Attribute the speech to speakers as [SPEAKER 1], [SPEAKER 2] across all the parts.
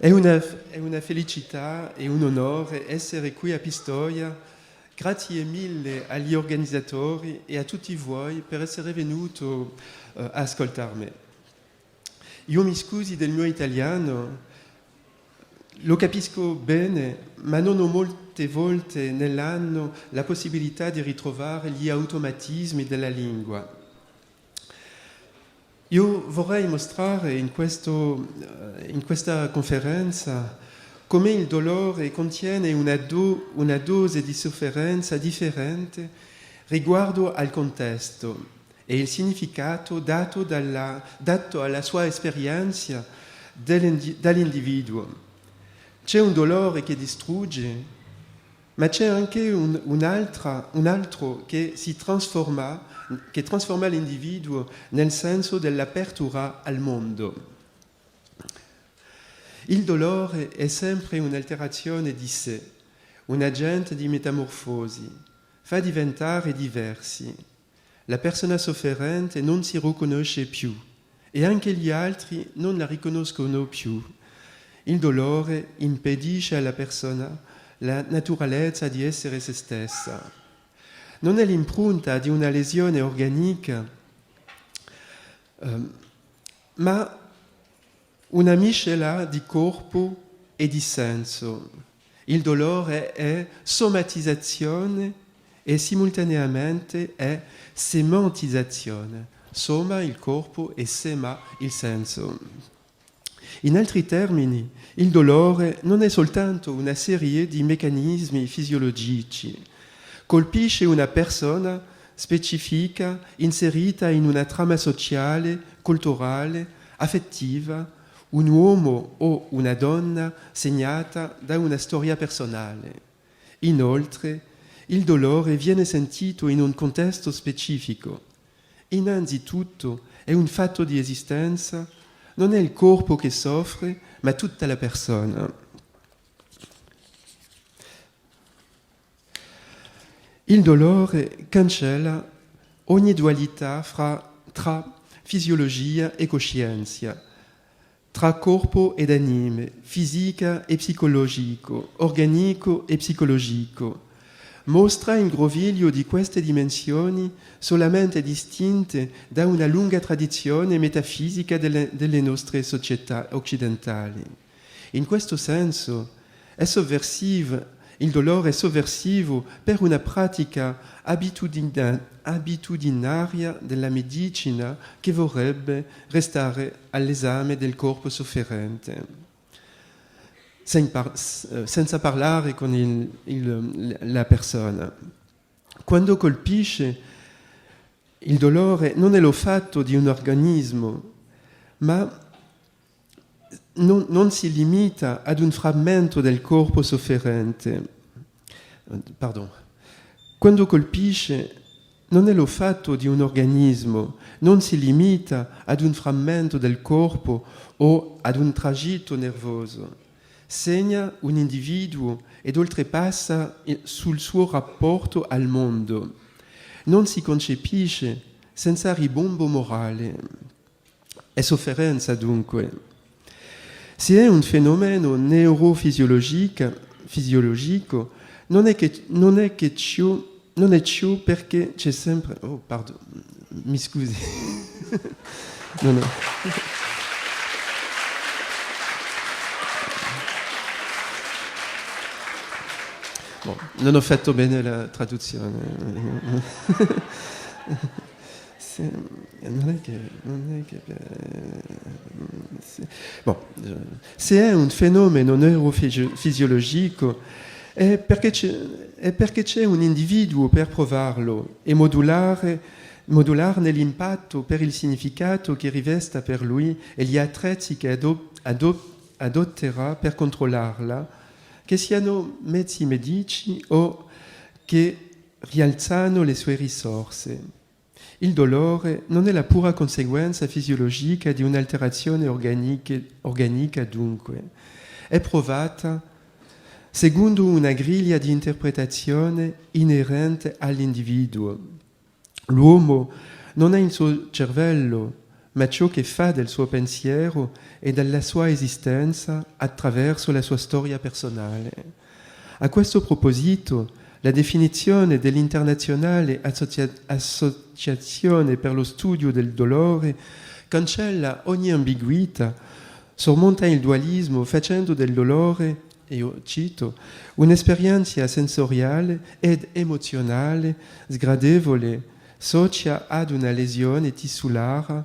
[SPEAKER 1] È una felicità e un onore essere qui a Pistoia. Grazie mille agli organizzatori e a tutti voi per essere venuto a ascoltarmi. Io mi scusi del mio italiano, lo capisco bene, ma non ho molte volte nell'anno la possibilità di ritrovare gli automatismi della lingua. Io vorrei mostrare in questa conferenza come il dolore contiene una dose di sofferenza differente riguardo al contesto e il significato dato alla sua esperienza dall'individuo. C'è un dolore che distrugge, ma c'è anche un altro che trasforma l'individuo nel senso dell'apertura al mondo. Il dolore è sempre un'alterazione di sé, un agente di metamorfosi, fa diventare diversi. La persona sofferente non si riconosce più e anche gli altri non la riconoscono più. Il dolore impedisce alla persona la naturalezza di essere se stessa. Non è l'impronta di una lesione organica, ma una miscela di corpo e di senso. Il dolore è somatizzazione e simultaneamente è semantizzazione. Soma il corpo e sema il senso. In altri termini, il dolore non è soltanto una serie di meccanismi fisiologici. Colpisce una persona specifica inserita in una trama sociale, culturale, affettiva, un uomo o una donna segnata da una storia personale. Inoltre, il dolore viene sentito in un contesto specifico. Innanzitutto è un fatto di esistenza, non è il corpo che soffre, ma tutta la persona. Il dolore cancella ogni dualità tra fisiologia e coscienza, tra corpo ed anime, fisica e psicologico, organico e psicologico. Mostra il groviglio di queste dimensioni solamente distinte da una lunga tradizione metafisica delle nostre società occidentali. In questo senso il dolore è sovversivo per una pratica abitudinaria della medicina che vorrebbe restare all'esame del corpo sofferente. Senza parlare con la persona. Quando colpisce, il dolore non è lo fatto di un organismo, ma non si limita ad un frammento del corpo sofferente. Quando colpisce, non è lo fatto di un organismo, non si limita ad un frammento del corpo o ad un tragitto nervoso. Segna un individuo ed oltrepassa sul suo rapporto al mondo. Non si concepisce senza ribombo morale. È sofferenza dunque. Se è un fenomeno neurofisiologico, non è ciò perché c'è sempre... Oh, pardon, mi scusi. No. Bon, non ho fatto bene la traduzione. Se è un fenomeno neurofisiologico è perché c'è un individuo per provarlo e modularne l'impatto per il significato che rivesta per lui e gli attrezzi che adotterà per controllarla, che siano mezzi medici o che rialzano le sue risorse. Il dolore non è la pura conseguenza fisiologica di un'alterazione organica dunque. È provata secondo una griglia di interpretazione inerente all'individuo. L'uomo non ha il suo cervello, ma ciò che fa del suo pensiero e della sua esistenza attraverso la sua storia personale. A questo proposito, la definizione dell'Internazionale Associazione per lo Studio del Dolore cancella ogni ambiguità, sormonta il dualismo facendo del dolore, e io cito, un'esperienza sensoriale ed emozionale sgradevole, socia ad una lesione tissulare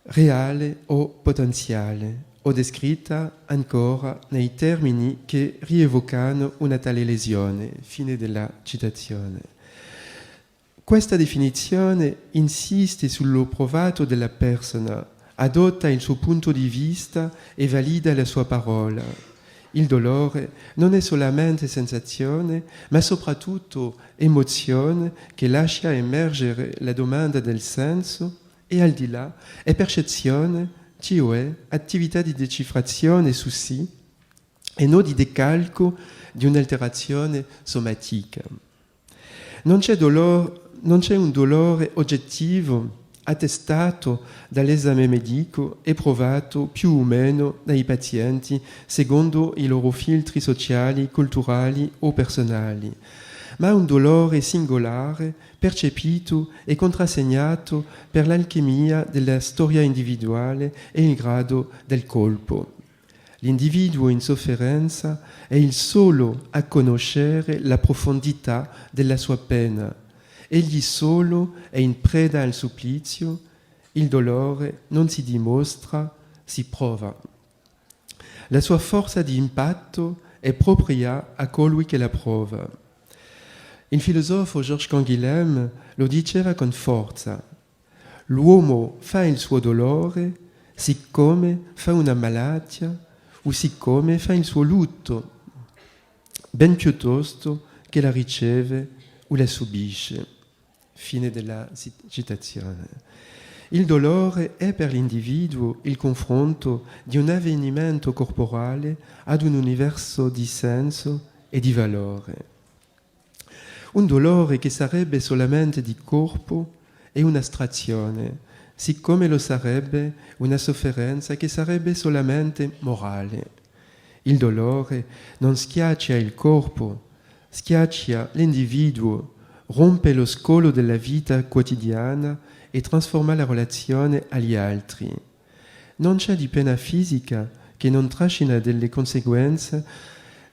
[SPEAKER 1] reale o potenziale, o descritta ancora nei termini che rievocano una tale lesione. Fine della citazione. Questa definizione insiste sullo provato della persona, adotta il suo punto di vista e valida la sua parola. Il dolore non è solamente sensazione, ma soprattutto emozione che lascia emergere la domanda del senso e al di là è percezione, cioè attività di decifrazione su sì e non di decalco di un'alterazione somatica. Non c'è un dolore oggettivo attestato dall'esame medico e provato più o meno dai pazienti secondo i loro filtri sociali, culturali o personali, ma un dolore singolare, percepito e contrassegnato per l'alchimia della storia individuale e il grado del colpo. L'individuo in sofferenza è il solo a conoscere la profondità della sua pena. Egli solo è in preda al supplizio, il dolore non si dimostra, si prova. La sua forza di impatto è propria a colui che la prova. Il filosofo Georges Canguilhem lo diceva con forza: l'uomo fa il suo dolore siccome fa una malattia o siccome fa il suo lutto, ben piuttosto che la riceve o la subisce. Fine della citazione. Il dolore è per l'individuo il confronto di un avvenimento corporale ad un universo di senso e di valore. Un dolore che sarebbe solamente di corpo è un'astrazione, siccome lo sarebbe una sofferenza che sarebbe solamente morale. Il dolore non schiaccia il corpo, schiaccia l'individuo, rompe lo scolo della vita quotidiana e trasforma la relazione agli altri. Non c'è di pena fisica che non trascina delle conseguenze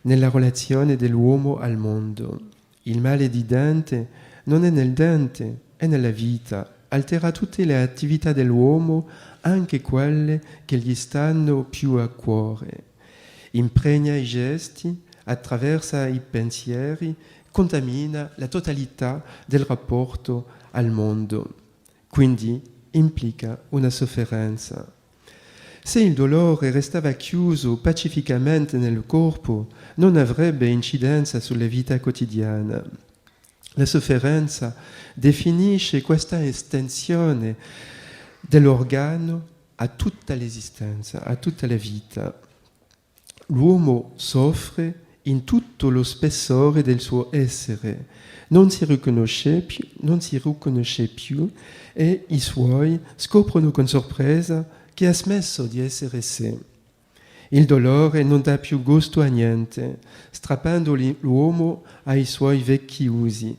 [SPEAKER 1] nella relazione dell'uomo al mondo. Il male di dente non è nel dente, è nella vita, altera tutte le attività dell'uomo, anche quelle che gli stanno più a cuore. Impregna i gesti, attraversa i pensieri, contamina la totalità del rapporto al mondo, quindi implica una sofferenza. Se il dolore restava chiuso pacificamente nel corpo, non avrebbe incidenza sulla vita quotidiana. La sofferenza definisce questa estensione dell'organo a tutta l'esistenza, a tutta la vita. L'uomo soffre in tutto lo spessore del suo essere, non si riconosce più e i suoi scoprono con sorpresa che ha smesso di essere sé. Il dolore non dà più gusto a niente, strappando l'uomo ai suoi vecchi usi.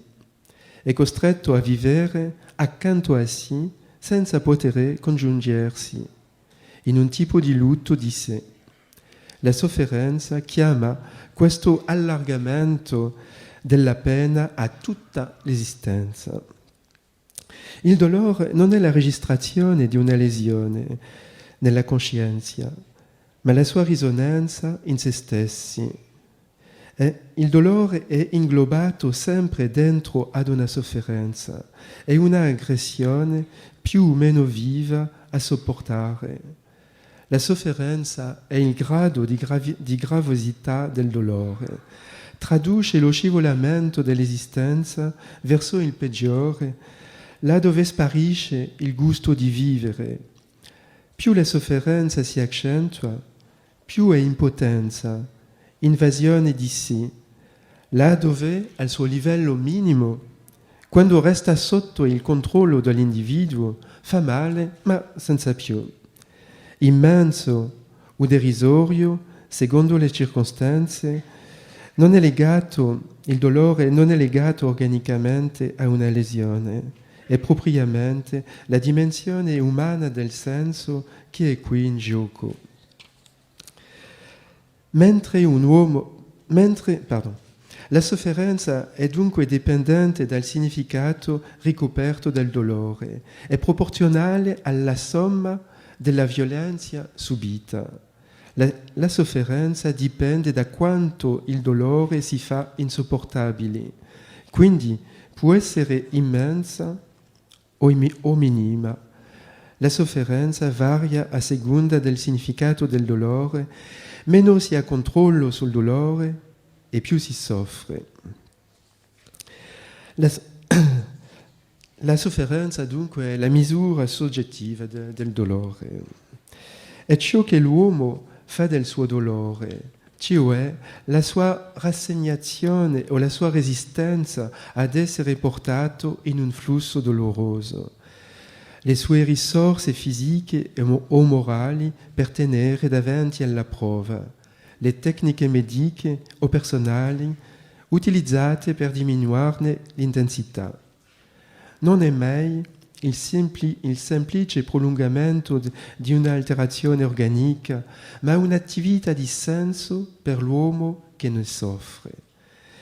[SPEAKER 1] È costretto a vivere accanto a sé senza poter congiungersi, in un tipo di lutto di sé. La sofferenza chiama questo allargamento della pena a tutta l'esistenza. Il dolore non è la registrazione di una lesione nella coscienza, ma la sua risonanza in se stessi. Il dolore è inglobato sempre dentro ad una sofferenza, è una aggressione più o meno viva a sopportare. La sofferenza è il grado di gravosità del dolore, traduce lo scivolamento dell'esistenza verso il peggiore, là dove sparisce il gusto di vivere. Più la sofferenza si accentua, più è impotenza, invasione di sé, là dove, al suo livello minimo, quando resta sotto il controllo dell'individuo, fa male, ma senza più. Immenso o derisorio, secondo le circostanze, il dolore non è legato organicamente a una lesione, è propriamente la dimensione umana del senso che è qui in gioco. La sofferenza è dunque dipendente dal significato ricoperto del dolore, è proporzionale alla somma della violenza subita. La sofferenza dipende da quanto il dolore si fa insopportabile, quindi può essere immensa o minima. La sofferenza varia a seconda del significato del dolore, meno si ha controllo sul dolore e più si soffre. La sofferenza dunque è la misura soggettiva del dolore. È ciò che l'uomo fa del suo dolore, cioè la sua rassegnazione o la sua resistenza ad essere portato in un flusso doloroso, le sue risorse fisiche o morali per tenere davanti alla prova, le tecniche mediche o personali utilizzate per diminuirne l'intensità. Non è mai il semplice prolungamento di un'alterazione organica, ma un'attività di senso per l'uomo che ne soffre.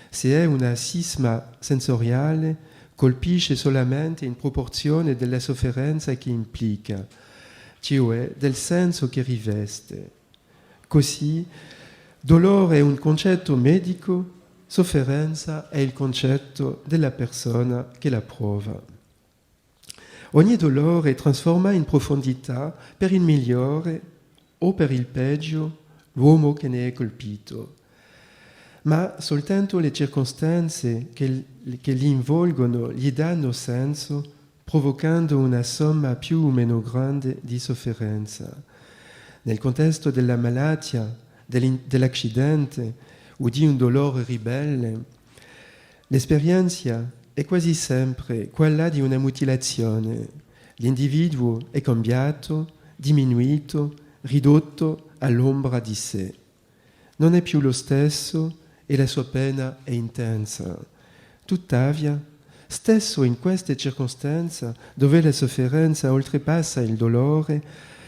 [SPEAKER 1] Se è una cisma sensoriale, colpisce solamente in proporzione della sofferenza che implica, cioè del senso che riveste. Così, dolore è un concetto medico, sofferenza è il concetto della persona che la prova. Ogni dolore trasforma in profondità per il migliore o per il peggio l'uomo che ne è colpito. Ma soltanto le circostanze che li involgono gli danno senso, provocando una somma più o meno grande di sofferenza. Nel contesto della malattia, dell'accidente o di un dolore ribelle, l'esperienza è quasi sempre quella di una mutilazione. L'individuo è cambiato, diminuito, ridotto all'ombra di sé. Non è più lo stesso e la sua pena è intensa. Tuttavia, stesso in queste circostanze dove la sofferenza oltrepassa il dolore,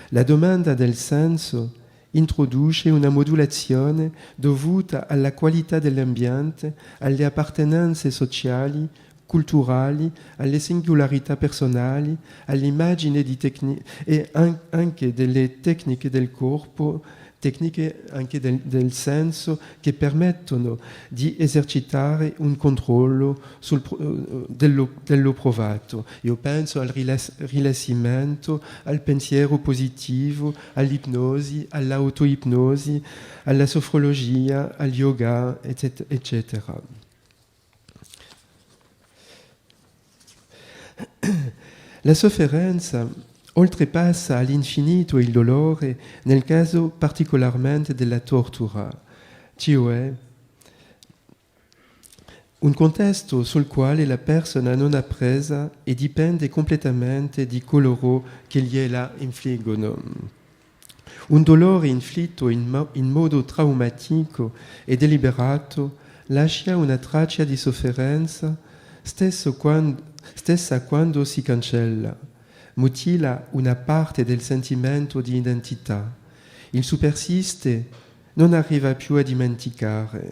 [SPEAKER 1] la domanda del senso introduce una modulazione dovuta alla qualità dell'ambiente, alle appartenenze sociali, culturali, alle singolarità personali, all'immagine e anche delle tecniche del corpo, tecniche anche del senso che permettono di esercitare un controllo dello provato. Io penso al rilassimento, al pensiero positivo, all'ipnosi, all'autoipnosi, alla sofrologia, al yoga, eccetera. La sofferenza oltrepassa all'infinito il dolore nel caso particolarmente della tortura, cioè un contesto sul quale la persona non ha presa e dipende completamente di coloro che gliela infliggono. Un dolore inflitto in modo traumatico e deliberato lascia una traccia di sofferenza stessa quando si cancella, mutila una parte del sentimento di identità. Il supersiste, non arriva più a dimenticare.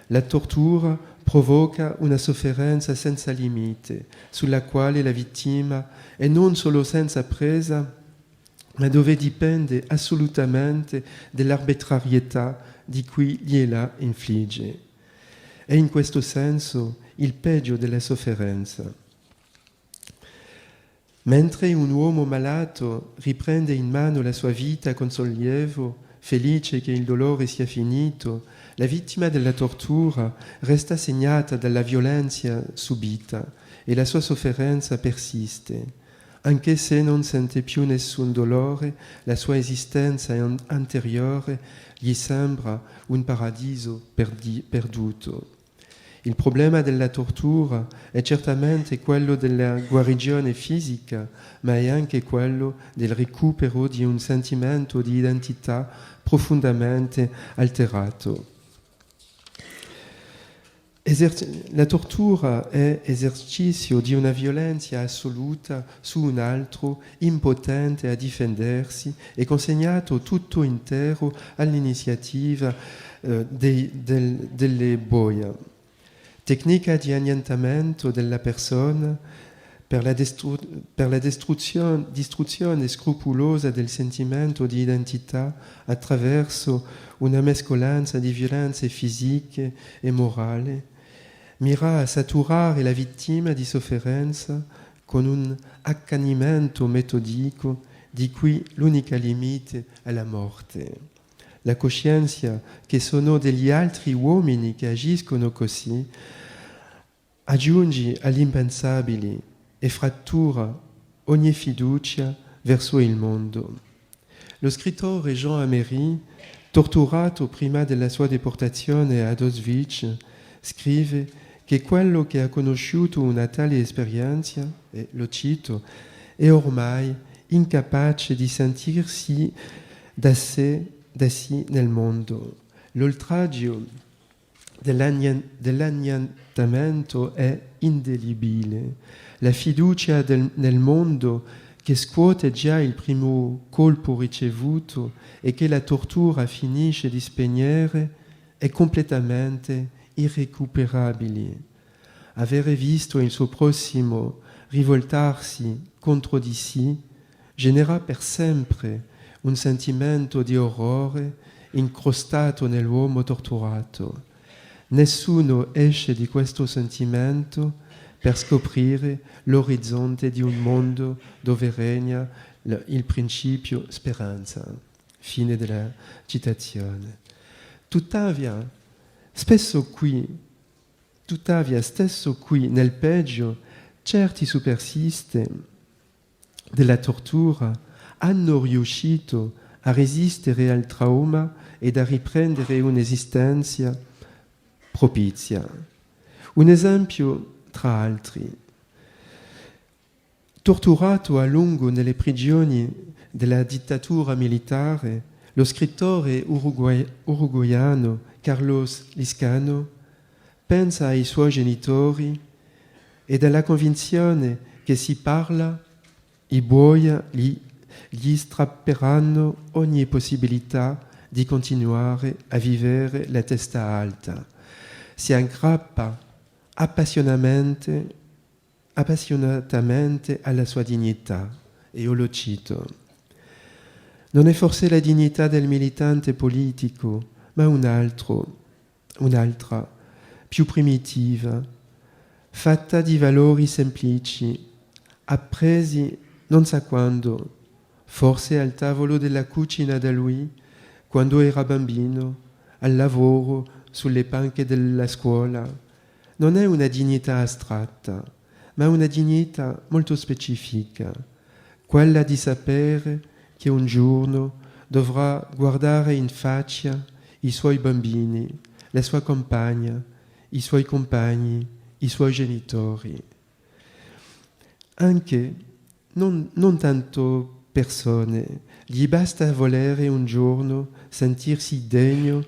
[SPEAKER 1] La tortura provoca una sofferenza senza limite, sulla quale la vittima è non solo senza presa, ma dove dipende assolutamente dell'arbitrarietà di cui gliela infligge. È in questo senso il peggio della sofferenza. Mentre un uomo malato riprende in mano la sua vita con sollievo, felice che il dolore sia finito, la vittima della tortura resta segnata dalla violenza subita e la sua sofferenza persiste. Anche se non sente più nessun dolore, la sua esistenza anteriore gli sembra un paradiso perduto. Il problema della tortura è certamente quello della guarigione fisica, ma è anche quello del recupero di un sentimento di identità profondamente alterato. La tortura è esercizio di una violenza assoluta su un altro, impotente a difendersi e consegnato tutto intero all'iniziativa delle boia. Tecnica di annientamento della persona per la distruzione scrupolosa del sentimento di identità attraverso una mescolanza di violenze fisiche e morali, mira a saturare la vittima di sofferenza con un accanimento metodico di cui l'unica limite è la morte. La coscienza che sono degli altri uomini che agiscono così aggiunge all'impensabile e frattura ogni fiducia verso il mondo. Lo scrittore Jean Amery, torturato prima della sua deportazione ad Auschwitz, scrive che quello che ha conosciuto una tale esperienza, e lo cito, è ormai incapace di sentirsi da sé nel mondo. L'oltraggio dell'annientamento è indelebile. La fiducia nel mondo che scuote già il primo colpo ricevuto e che la tortura finisce di spegnere è completamente irrecuperabile. Avere visto il suo prossimo rivoltarsi contro di sé genera per sempre un sentimento di orrore incrostato nell'uomo torturato. Nessuno esce di questo sentimento per scoprire l'orizzonte di un mondo dove regna il principio speranza. Fine della citazione. Tuttavia, stesso qui, nel peggio, certi superstiti della tortura hanno riuscito a resistere al trauma ed a riprendere un'esistenza propizia. Un esempio tra altri. Torturato a lungo nelle prigioni della dittatura militare, lo scrittore uruguaiano Carlos Lizcano pensa ai suoi genitori ed alla convinzione che si parla, i boia gli strapperanno ogni possibilità di continuare a vivere la testa alta. Si aggrappa appassionatamente alla sua dignità, e io lo cito. Non è forse la dignità del militante politico, ma un'altra, più primitiva, fatta di valori semplici, appresi non sa quando, forse al tavolo della cucina da lui, quando era bambino, al lavoro, sulle panche della scuola. Non è una dignità astratta, ma una dignità molto specifica, quella di sapere che un giorno dovrà guardare in faccia i suoi bambini, la sua compagna, i suoi compagni, i suoi genitori. Anche non tanto persone, gli basta volere un giorno sentirsi degno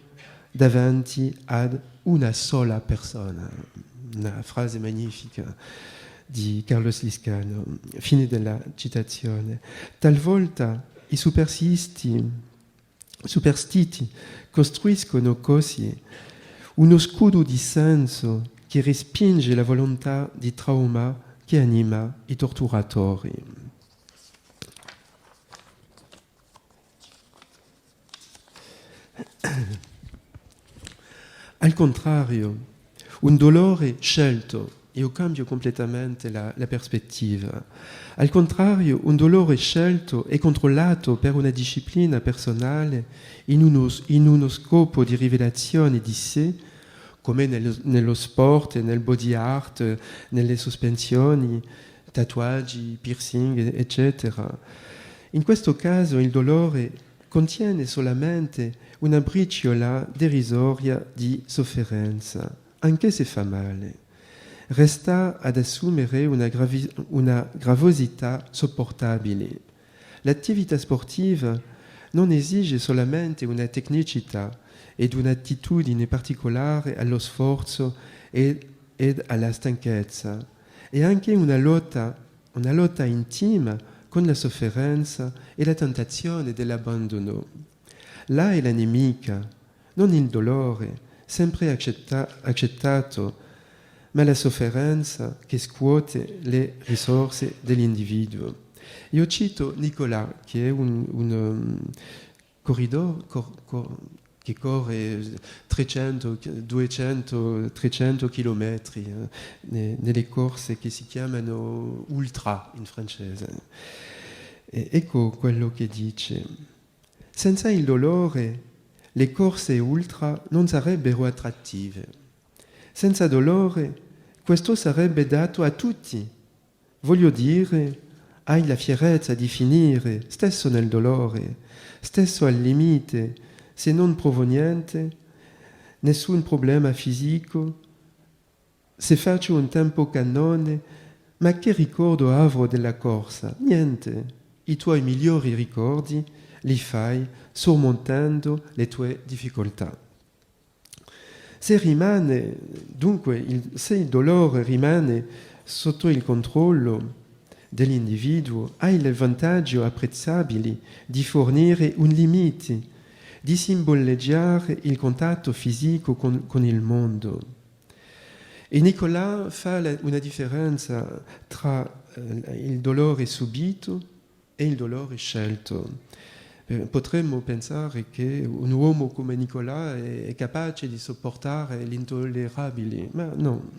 [SPEAKER 1] davanti ad una sola persona. Una frase magnifica di Carlos Lizcano. Fine della citazione. Talvolta i superstiti costruiscono così uno scudo di senso che respinge la volontà di trauma che anima i torturatori. Al contrario, un dolore scelto, io cambio completamente la prospettiva, al contrario, un dolore scelto e controllato per una disciplina personale in uno scopo di rivelazione di sé, come nello sport, nel body art, nelle sospensioni, tatuaggi, piercing, eccetera. In questo caso il dolore contiene solamente una briciola derisoria di sofferenza, anche se fa male. Resta ad assumere una gravosità sopportabile. L'attività sportiva non esige solamente una tecnicità ed un'attitudine particolare allo sforzo ed alla stanchezza, e anche una lotta intima con la sofferenza e la tentazione dell'abbandono. Là è la nemica, non il dolore, sempre accettato, ma la sofferenza che scuote le risorse dell'individuo. Io cito Nicolas, che è un corridore che corre 300, 200, 300 chilometri nelle corse che si chiamano ultra in francese. Ecco quello che dice: senza il dolore le corse ultra non sarebbero attrattive. Senza dolore questo sarebbe dato a tutti. Voglio dire, hai la fierezza di finire, stesso nel dolore, stesso al limite, se non provo niente, nessun problema fisico, se faccio un tempo cannone, ma che ricordo avrò della corsa? Niente. I tuoi migliori ricordi li fai sormontando le tue difficoltà. Se il dolore rimane sotto il controllo dell'individuo, hai il vantaggio apprezzabile di fornire un limite, di simboleggiare il contatto fisico con il mondo. E Nicolas fa una differenza tra il dolore subito e il dolore scelto. Potremmo pensare che un uomo come Nicolas è capace di sopportare l'intollerabile, ma no.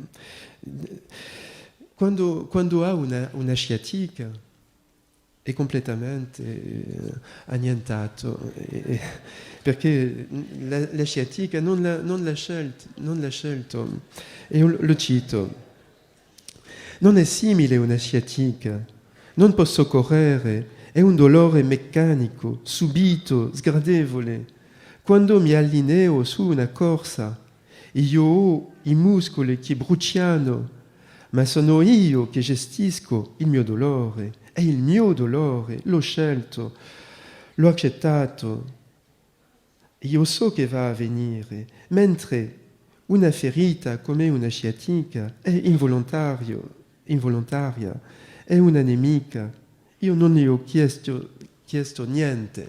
[SPEAKER 1] Quando ha una sciatica è completamente annientato, perché la sciatica non l'ha scelto. E io lo cito: non è simile a una sciatica, non posso correre, è un dolore meccanico, subito, sgradevole. Quando mi allineo su una corsa, io ho i muscoli che bruciano, ma sono io che gestisco il mio dolore. È il mio dolore, l'ho scelto, l'ho accettato. Io so che va a venire, mentre una ferita come una sciatica è involontaria, è una nemica. Io non ne ho chiesto niente.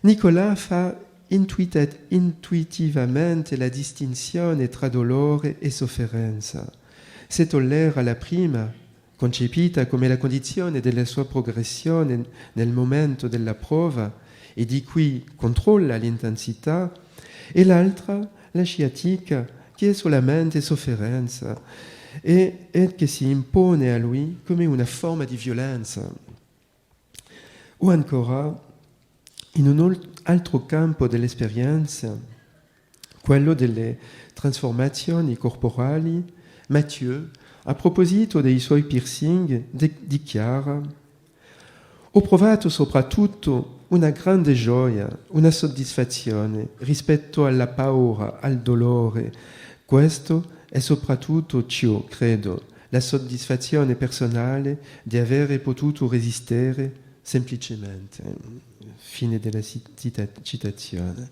[SPEAKER 1] Nicolas fa intuitivamente la distinzione tra dolore e sofferenza. Se tollera la prima, concepita come la condizione della sua progressione nel momento della prova e di cui controlla l'intensità, e l'altra, la sciatica, che è solamente sofferenza e che si impone a lui come una forma di violenza. O ancora, in un altro campo dell'esperienza, quello delle trasformazioni corporali, Mathieu, a proposito dei suoi piercing, dichiara: ho provato soprattutto una grande gioia, una soddisfazione rispetto alla paura, al dolore. Questo è soprattutto ciò, credo, la soddisfazione personale di avere potuto resistere semplicemente. Fine della citazione.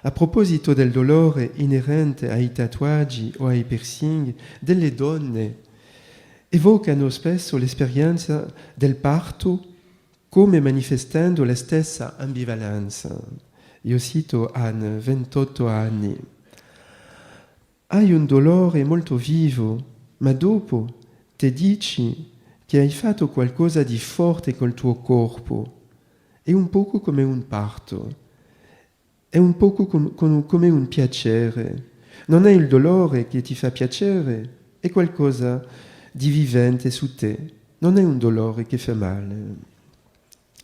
[SPEAKER 1] A proposito del dolore inerente ai tatuaggi o ai piercing, delle donne evocano spesso l'esperienza del parto come manifestando la stessa ambivalenza. Io cito Anne, 28 anni. Hai un dolore molto vivo, ma dopo ti dici che hai fatto qualcosa di forte col tuo corpo. È un poco come un parto, è un poco come un piacere. Non è il dolore che ti fa piacere, è qualcosa di vivente su te. Non è un dolore che fa male.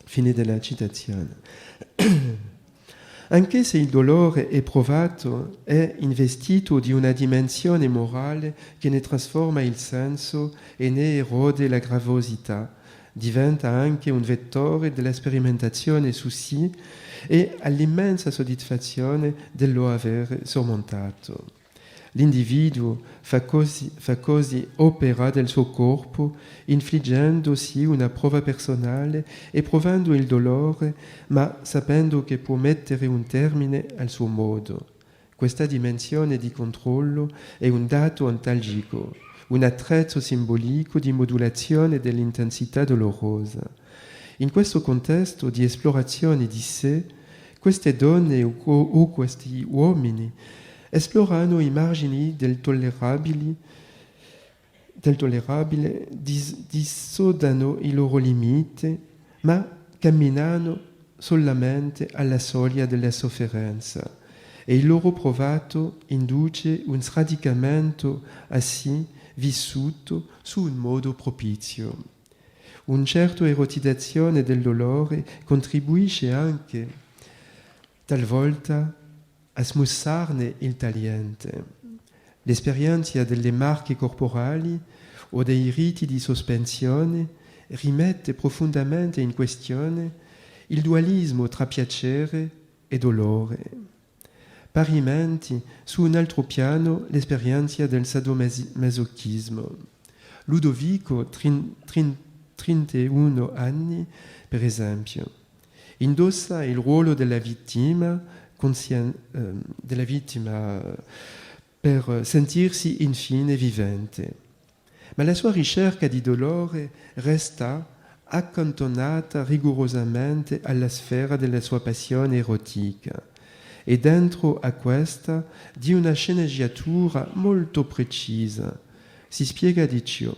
[SPEAKER 1] Fine della citazione. Anche se il dolore è provato, è investito di una dimensione morale che ne trasforma il senso e ne erode la gravosità. diventa anche un vettore della sperimentazione su sé e all'immensa soddisfazione dello aver sormontato. L'individuo fa così opera del suo corpo, infliggendosi una prova personale e provando il dolore, ma sapendo che può mettere un termine al suo modo. Questa dimensione di controllo è un dato ontalgico, un attrezzo simbolico di modulazione dell'intensità dolorosa. In questo contesto di esplorazione di sé, queste donne o questi uomini esplorano i margini del tollerabile, dissodano i loro limiti, ma camminano solamente alla soglia della sofferenza e il loro provato induce un sradicamento a sé vissuto su un modo propizio. Un certo erotizzazione del dolore contribuisce anche talvolta a smussarne il tagliente. L'esperienza delle marche corporali o dei riti di sospensione rimette profondamente in questione il dualismo tra piacere e dolore. Parimenti, su un altro piano, l'esperienza del sadomasochismo. Ludovico, 31 anni, per esempio, indossa il ruolo della vittima per sentirsi infine vivente. Ma la sua ricerca di dolore resta accantonata rigorosamente alla sfera della sua passione erotica e dentro a questa di una sceneggiatura molto precisa. Si spiega di ciò,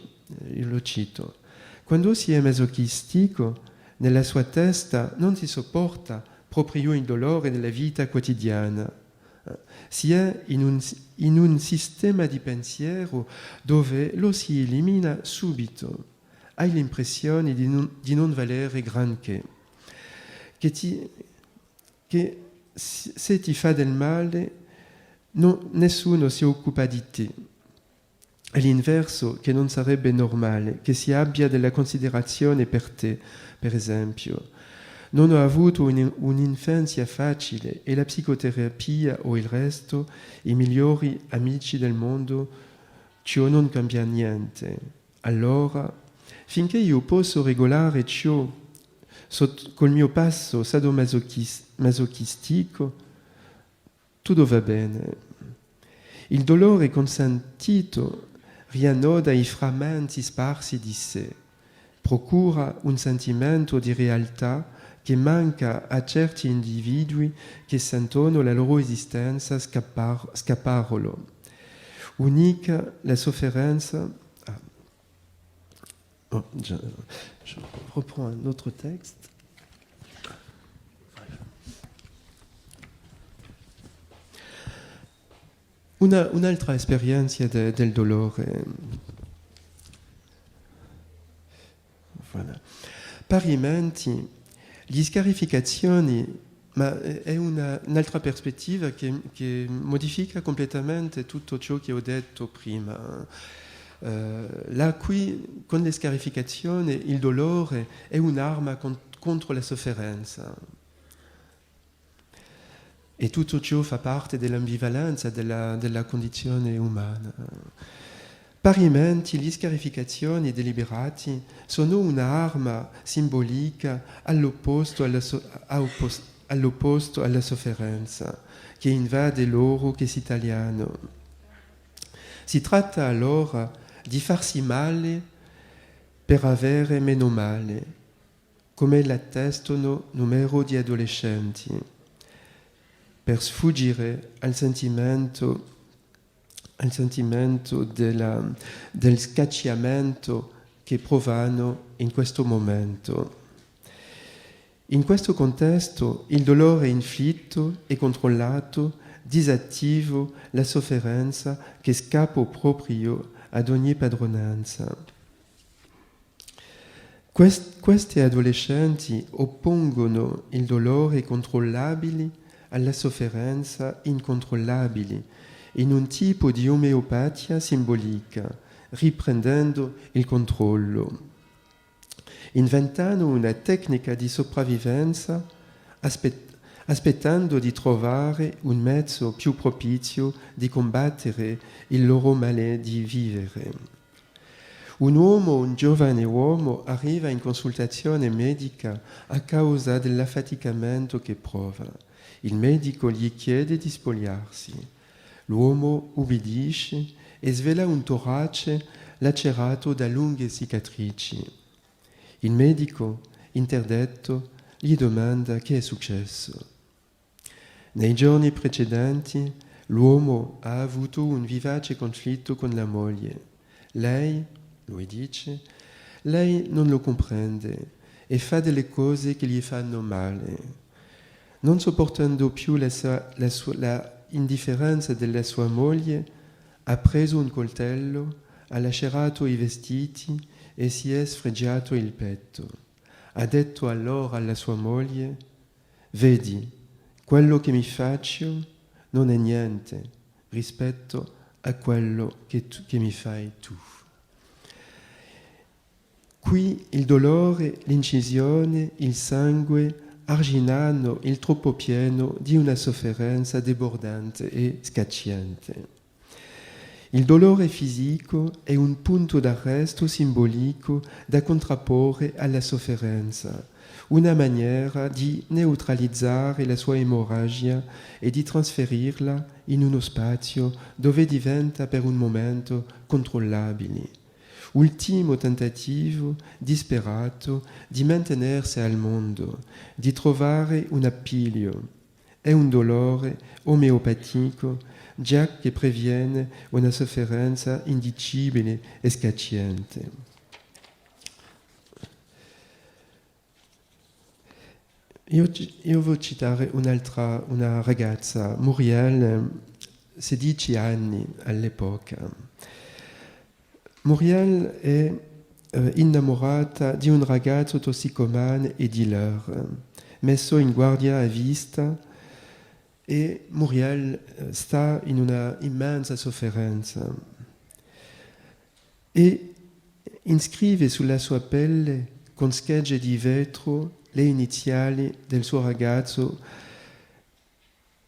[SPEAKER 1] io lo cito, quando si è masochistico, nella sua testa non si sopporta proprio il dolore della vita quotidiana. Si è in un sistema di pensiero dove lo si elimina subito. Hai l'impressione di non valere granché. Che se ti fa del male, nessuno si occupa di te. All'inverso, che non sarebbe normale che si abbia della considerazione per te, per esempio. Non ho avuto un'infanzia facile e la psicoterapia o il resto, i migliori amici del mondo, ciò non cambia niente. Allora, finché io posso regolare ciò col mio passo sadomasochistico, tutto va bene. Il dolore consentito riannoda i frammenti sparsi di sé, procura un sentimento di realtà che manca a certi individui che sentono la loro esistenza scapparolo. Unica la sofferenza. Je reprends un autre texte. Un'altra esperienza del dolore. Voilà. Parimenti, gli scarificazioni, ma è un'altra prospettiva che modifica completamente tutto ciò che ho detto prima. Là qui, con le scarificazioni, il dolore è un'arma contro la sofferenza. E tutto ciò fa parte dell'ambivalenza della condizione umana. Parimenti, le scarificazioni deliberate sono un'arma simbolica all'opposto alla sofferenza che invade loro che si tagliano. Si tratta allora di farsi male per avere meno male, come l'attestano numero di adolescenti, per sfuggire al sentimento del scacciamento che provano in questo momento. In questo contesto il dolore inflitto e controllato disattiva la sofferenza che scappa proprio ad ogni padronanza. Questi adolescenti oppongono il dolore controllabile alla sofferenza incontrollabile in un tipo di omeopatia simbolica, riprendendo il controllo. inventando una tecnica di sopravvivenza aspettando di trovare un mezzo più propizio di combattere il loro male di vivere. Un giovane uomo, arriva in consultazione medica a causa dell'affaticamento che prova. Il medico gli chiede di spogliarsi. L'uomo ubbidisce e svela un torace lacerato da lunghe cicatrici. Il medico, interdetto, gli domanda che è successo. Nei giorni precedenti l'uomo ha avuto un vivace conflitto con la moglie. Lei, lui dice, lei non lo comprende e fa delle cose che gli fanno male. Non sopportando più la indifferenza della sua moglie, ha preso un coltello, ha lacerato i vestiti e si è sfregiato il petto. Ha detto allora alla sua moglie: «Vedi, quello che mi faccio non è niente rispetto a quello che mi fai tu». Qui il dolore, l'incisione, il sangue arginano il troppo pieno di una sofferenza debordante e scacciante. Il dolore fisico è un punto d'arresto simbolico da contrapporre alla sofferenza, una maniera di neutralizzare la sua emorragia e di trasferirla in uno spazio dove diventa per un momento controllabile. Ultimo tentativo disperato di mantenersi al mondo, di trovare un appiglio. È un dolore omeopatico, già che previene una sofferenza indicibile e scacciante. Io voglio citare una ragazza, Muriel, 16 anni all'epoca. Muriel è innamorata di un ragazzo tossicomane e dealer, messo in guardia a vista, e Muriel sta in una immensa sofferenza e inscrive sulla sua pelle con schegge di vetro le iniziali del suo ragazzo.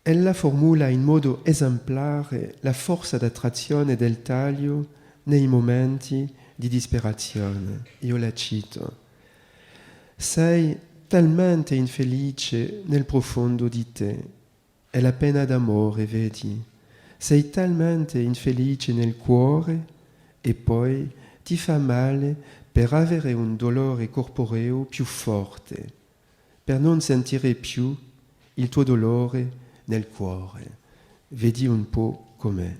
[SPEAKER 1] Ella formula in modo esemplare la forza d'attrazione del taglio nei momenti di disperazione. Io la cito: «Sei talmente infelice nel profondo di te, è la pena d'amore, vedi? Sei talmente infelice nel cuore e poi ti fa male per avere un dolore corporeo più forte, per non sentire più il tuo dolore nel cuore. Vedi un po' com'è.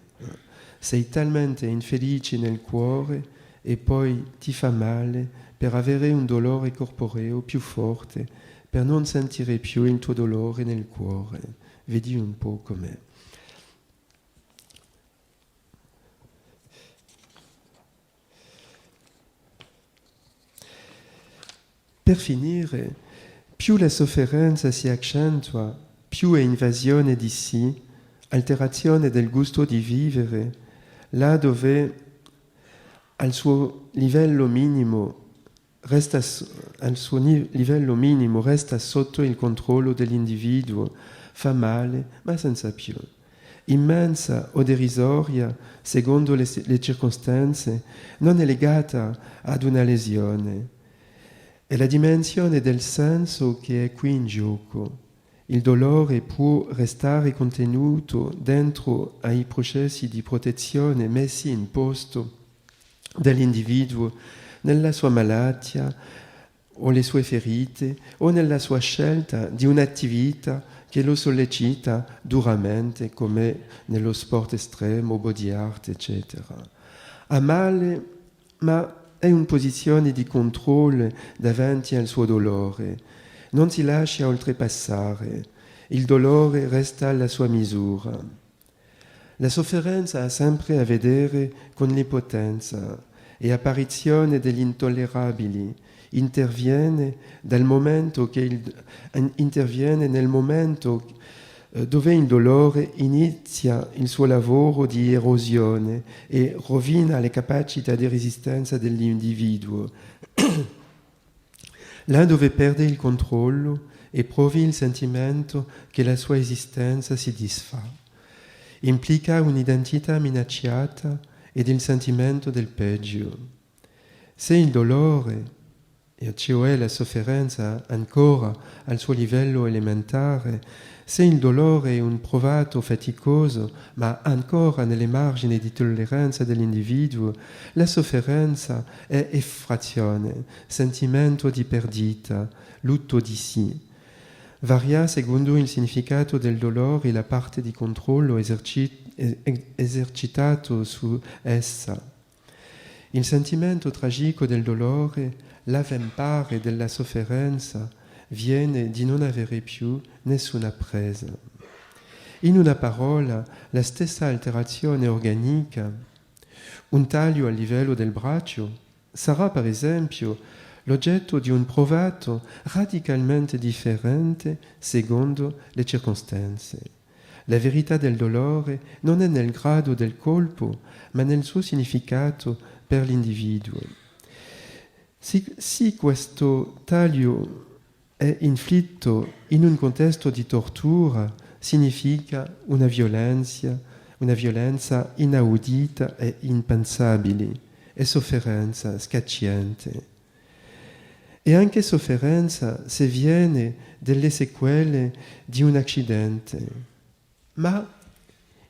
[SPEAKER 1] Sei talmente infelice nel cuore e poi ti fa male per avere un dolore corporeo più forte, per non sentire più il tuo dolore nel cuore. Vedi un po' com'è». Per finire, più la sofferenza si accentua, più è invasione di sé, alterazione del gusto di vivere, là dove al suo livello minimo resta sotto il controllo dell'individuo, fa male, ma senza più. Immensa o derisoria, secondo le circostanze, non è legata ad una lesione. È la dimensione del senso che è qui in gioco. Il dolore può restare contenuto dentro ai processi di protezione messi in posto dall'individuo nella sua malattia o le sue ferite o nella sua scelta di un'attività che lo sollecita duramente, come nello sport estremo, body art, eccetera. Ha male, ma è in posizione di controllo davanti al suo dolore. Non si lascia oltrepassare. Il dolore resta alla sua misura. La sofferenza ha sempre a vedere con l'impotenza e apparizione degli intollerabili. Interviene nel momento dove il dolore inizia il suo lavoro di erosione e rovina le capacità di resistenza dell'individuo. là dove perde il controllo e provi il sentimento che la sua esistenza si disfa. Implica un'identità minacciata ed il sentimento del peggio. Se il dolore, e cioè la sofferenza ancora al suo livello elementare, se il dolore è un provato faticoso, ma ancora nelle margini di tolleranza dell'individuo, la sofferenza è effrazione, sentimento di perdita, lutto di sé. Varia secondo il significato del dolore la parte di controllo esercitato su essa. Il sentimento tragico del dolore, l'avempare della sofferenza, viene di non avere più nessuna presa. In una parola, la stessa alterazione organica, un taglio al livello del braccio, sarà per esempio l'oggetto di un provato radicalmente differente secondo le circostanze. La verità del dolore non è nel grado del colpo, ma nel suo significato per l'individuo. Se questo taglio è inflitto in un contesto di tortura, significa una violenza inaudita e impensabile, e sofferenza scacciante. E anche sofferenza se viene delle sequele di un accidente. Ma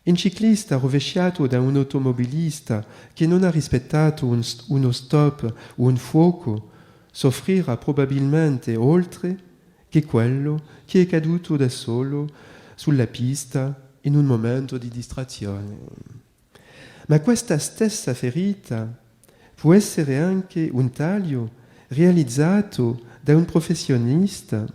[SPEAKER 1] un ciclista rovesciato da un automobilista che non ha rispettato uno stop o un fuoco soffrirà probabilmente oltre che quello che è caduto da solo sulla pista in un momento di distrazione. Ma questa stessa ferita può essere anche un taglio realizzato da un professionista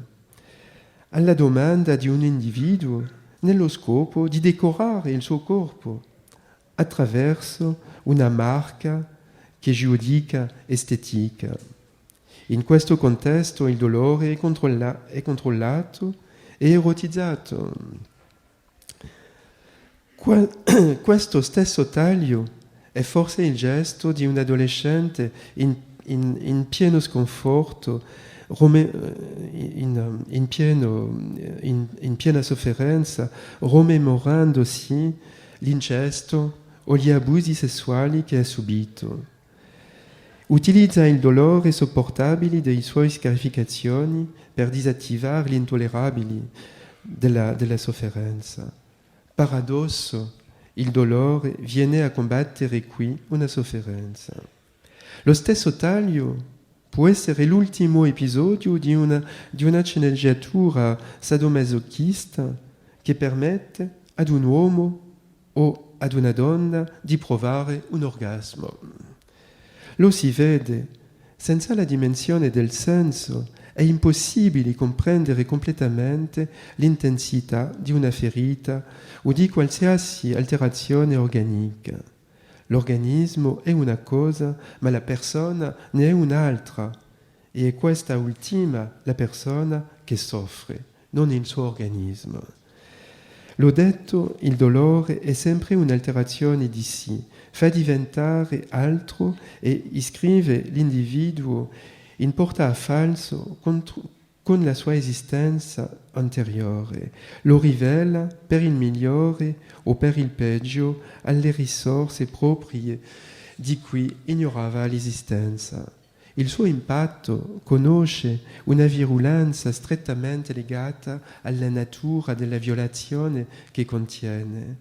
[SPEAKER 1] alla domanda di un individuo nello scopo di decorare il suo corpo attraverso una marca che giudica estetica. In questo contesto il dolore è controllato e erotizzato. Questo stesso taglio è forse il gesto di un adolescente in pieno sconforto, in piena sofferenza, rimemorandosi l'incesto o gli abusi sessuali che ha subito. Utilizza il dolore sopportabile dei suoi scarificazioni per disattivare l'intollerabile della sofferenza. Paradosso, il dolore viene a combattere qui una sofferenza. Lo stesso taglio può essere l'ultimo episodio di una sceneggiatura sadomasochista che permette ad un uomo o ad una donna di provare un orgasmo. Lo si vede, senza la dimensione del senso è impossibile comprendere completamente l'intensità di una ferita o di qualsiasi alterazione organica. L'organismo è una cosa, ma la persona ne è un'altra, e è questa ultima la persona che soffre, non il suo organismo. L'ho detto, il dolore è sempre un'alterazione di sé, fa diventare altro e iscrive l'individuo in porta a falso con la sua esistenza anteriore, lo rivela per il migliore o per il peggio alle risorse proprie di cui ignorava l'esistenza. Il suo impatto conosce una virulenza strettamente legata alla natura della violazione che contiene.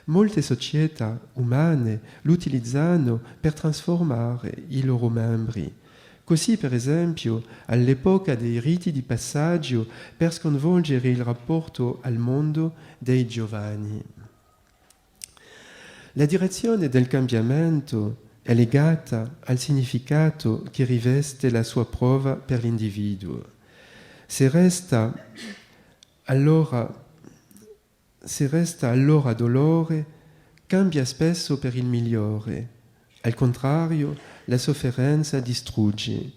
[SPEAKER 1] Molte società umane lo utilizzano per trasformare i loro membri. Così, per esempio, all'epoca dei riti di passaggio per sconvolgere il rapporto al mondo dei giovani. La direzione del cambiamento è legata al significato che riveste la sua prova per l'individuo. Se resta allora dolore, cambia spesso per il migliore. Al contrario, la sofferenza distrugge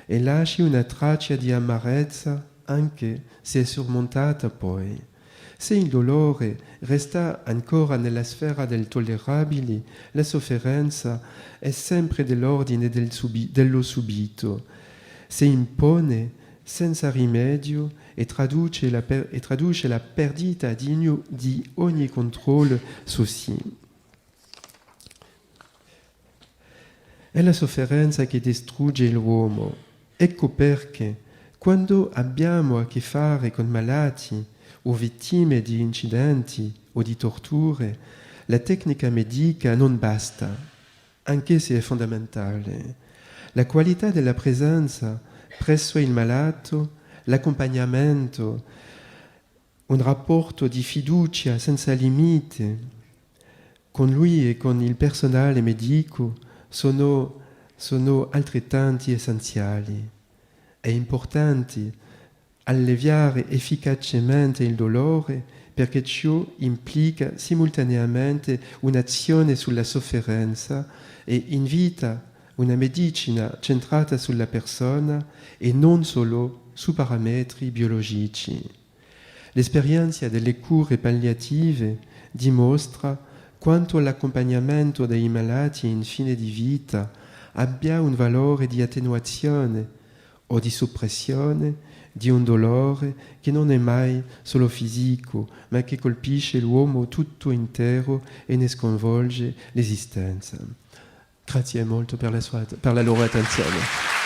[SPEAKER 1] e lascia una traccia di amarezza anche se è sormontata poi. Se il dolore resta ancora nella sfera del tollerabile, la sofferenza è sempre dell'ordine dello subito. si impone senza rimedio e traduce la perdita di ogni controllo su sì. È la sofferenza che distrugge l'uomo. Ecco perché, quando abbiamo a che fare con malati o vittime di incidenti o di torture, la tecnica medica non basta, anche se è fondamentale. La qualità della presenza presso il malato, l'accompagnamento, un rapporto di fiducia senza limite con lui e con il personale medico sono altrettanto essenziali. È importante alleviare efficacemente il dolore perché ciò implica simultaneamente un'azione sulla sofferenza e invita una medicina centrata sulla persona e non solo su parametri biologici. L'esperienza delle cure palliative dimostra quanto l'accompagnamento dei malati in fine di vita abbia un valore di attenuazione o di soppressione di un dolore che non è mai solo fisico, ma che colpisce l'uomo tutto intero e ne sconvolge l'esistenza. Grazie molto per la loro attenzione.